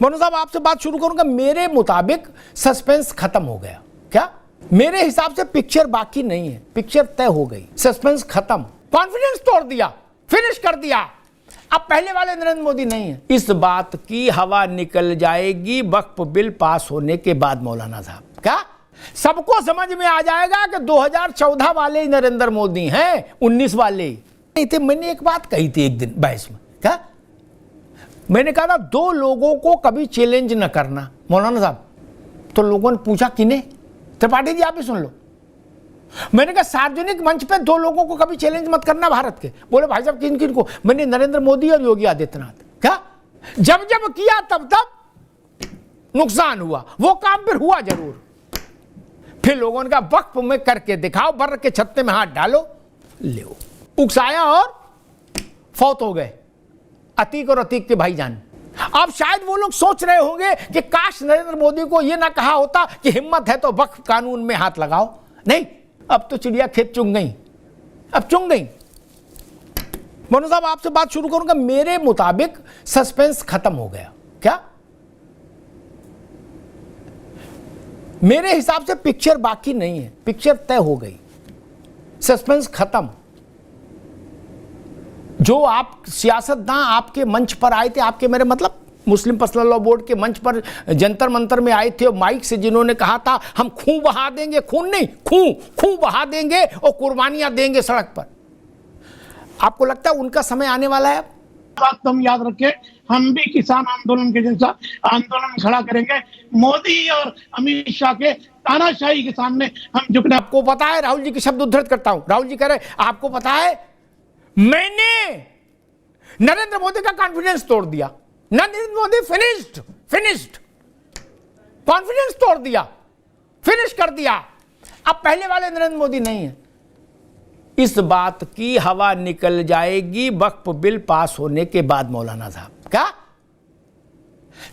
मनु साहब आपसे बात शुरू करूंगा। मेरे मुताबिक सस्पेंस खत्म हो गया। क्या? मेरे हिसाब से पिक्चर बाकी नहीं है, पिक्चर तय हो गई, सस्पेंस खत्म, कॉन्फिडेंस तोड़ दिया, फिनिश कर दिया। अब पहले वाले नरेंद्र मोदी नहीं है। इस बात की हवा निकल जाएगी वक्फ बिल पास होने के बाद मौलाना साहब। क्या? सबको समझ में आ जाएगा कि 2014 वाले ही नरेंद्र मोदी हैं, 19 वाले नहीं थे। मैंने एक बात कही थी एक दिन बहस में। क्या? मैंने कहा था 2 लोगों को कभी चैलेंज न करना मौलाना साहब। तो लोगों ने पूछा किन्हें? त्रिपाठी जी आप भी सुन लो। मैंने कहा सार्वजनिक मंच पे 2 लोगों को कभी चैलेंज मत करना भारत के। बोले भाई साहब किन किन को? मैंने नरेंद्र मोदी और योगी आदित्यनाथ। क्या? जब जब किया तब तब नुकसान हुआ, वो काम फिर हुआ जरूर। फिर लोगों ने कहा वक्फ में करके दिखाओ, बर के छत्ते में हाथ डालो, ले उकसाया और फौत हो गए अतीक और अतीक के भाईजान। अब शायद वो लोग सोच रहे होंगे कि काश नरेंद्र मोदी को यह ना कहा होता कि हिम्मत है तो वक्फ कानून में हाथ लगाओ। नहीं, अब तो चिड़िया खेत चुंग गई, अब चुंग गई। मनु साहब आपसे बात शुरू करूंगा। मेरे मुताबिक सस्पेंस खत्म हो गया। क्या? मेरे हिसाब से पिक्चर बाकी नहीं है, पिक्चर तय हो गई, सस्पेंस खत्म। जो आप सियासतदान आपके मंच पर आए थे, आपके मेरे मतलब मुस्लिम पर्सनल लॉ बोर्ड के मंच पर जंतर मंतर में आए थे और माइक से जिन्होंने कहा था हम खून बहा देंगे, खून नहीं खून बहा देंगे और कुर्बानियां देंगे सड़क पर, आपको लगता है उनका समय आने वाला है? बात तो हम याद रखें, हम भी किसान आंदोलन के जैसा आंदोलन खड़ा करेंगे। मोदी और अमित शाह के तानाशाही के सामने हम झुकने। आपको पता है, राहुल जी के शब्द उद्धृत करता हूं, राहुल जी कह रहे आपको पता है मैंने नरेंद्र मोदी का कॉन्फिडेंस तोड़ दिया। नरेंद्र मोदी फिनिश्ड, कॉन्फिडेंस तोड़ दिया, फिनिश कर दिया। अब पहले वाले नरेंद्र मोदी नहीं है। इस बात की हवा निकल जाएगी वक्फ बिल पास होने के बाद मौलाना साहब। क्या?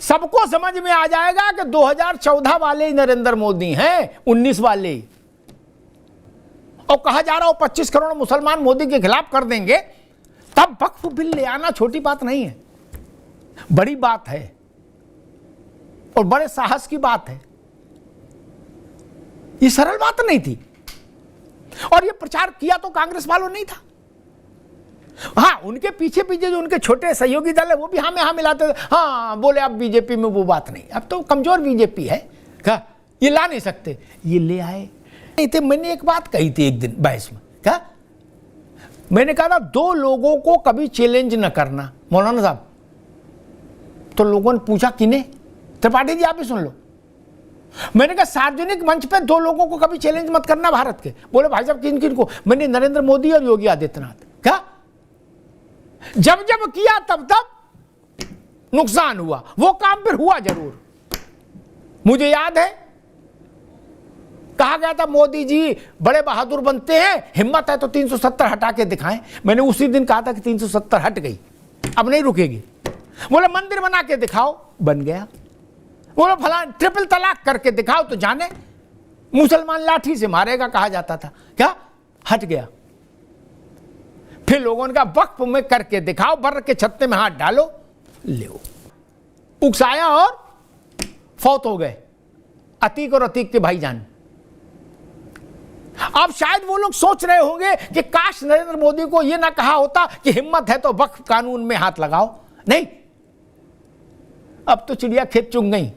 सबको समझ में आ जाएगा कि 2014 वाले ही नरेंद्र मोदी हैं, 19 वाले। और कहा जा रहा हो 25 करोड़ मुसलमान मोदी के खिलाफ कर देंगे, तब वक्फ बिल ले आना छोटी बात नहीं है, बड़ी बात है और बड़े साहस की बात है। ये सरल बात नहीं थी। और ये प्रचार किया तो कांग्रेस वालों नहीं था। हाँ, उनके पीछे पीछे जो उनके छोटे सहयोगी दल है वो भी हाँ में हाँ मिलाते थे। हाँ बोले अब बीजेपी में वो बात नहीं, अब तो कमजोर बीजेपी है, क्या ये ला नहीं सकते, ये ले आए नहीं थे। मैंने एक बात कही थी एक दिन बहस में। क्या? मैंने कहा था 2 लोगों को कभी चैलेंज न करना मौलाना साहब। तो लोगों ने पूछा किन्हें? त्रिपाठी जी आप भी सुन लो। मैंने कहा सार्वजनिक मंच पे 2 लोगों को कभी चैलेंज मत करना भारत के। बोले भाई साहब किन किन को? मैंने नरेंद्र मोदी और योगी आदित्यनाथ। क्या? जब जब किया तब तब नुकसान हुआ, वो काम फिर हुआ जरूर। मुझे याद है कहा गया था मोदी जी बड़े बहादुर बनते हैं, हिम्मत है तो 370 हटा के दिखाएं। मैंने उसी दिन कहा था कि 370 हट गई, अब नहीं रुकेगी। बोले मंदिर बना के दिखाओ, बन गया। बोले फला ट्रिपल तलाक करके दिखाओ तो जाने मुसलमान लाठी से मारेगा कहा जाता था। क्या? हट गया। फिर लोगों ने कहा वक्फ में करके दिखाओ, बर के छत्ते में हाथ डालो, ले उकसाया और फौत हो गए अतीक और अतीक के भाईजान। अब शायद वो लोग सोच रहे होंगे कि काश नरेंद्र मोदी को यह ना कहा होता कि हिम्मत है तो वक्फ कानून में हाथ लगाओ। नहीं, अब तो चिड़िया खेत चुंग गई,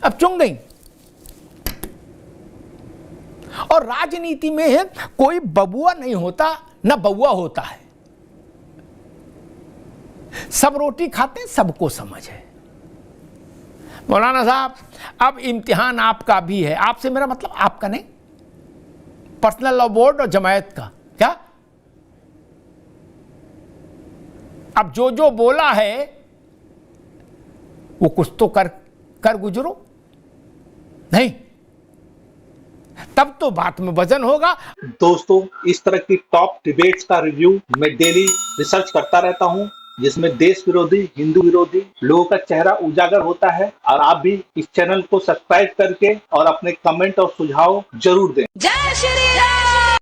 अब चुंग गई। और राजनीति में है कोई बबुआ नहीं होता, ना बउआ होता है। सब रोटी खाते, सबको समझ है। मौलाना साहब अब इम्तिहान आपका भी है, आपसे मेरा मतलब आपका नहीं, पर्सनल लॉ बोर्ड और जमायत का। क्या? अब जो बोला है वो कुछ तो कर गुजरो, नहीं तब तो बात में वजन होगा। दोस्तों, इस तरह की टॉप डिबेट्स का रिव्यू मैं डेली रिसर्च करता रहता हूं, जिसमें देश विरोधी, हिंदू विरोधी लोगों का चेहरा उजागर होता है। और आप भी इस चैनल को सब्सक्राइब करके और अपने कमेंट और सुझाव जरूर दें। जय श्री राम।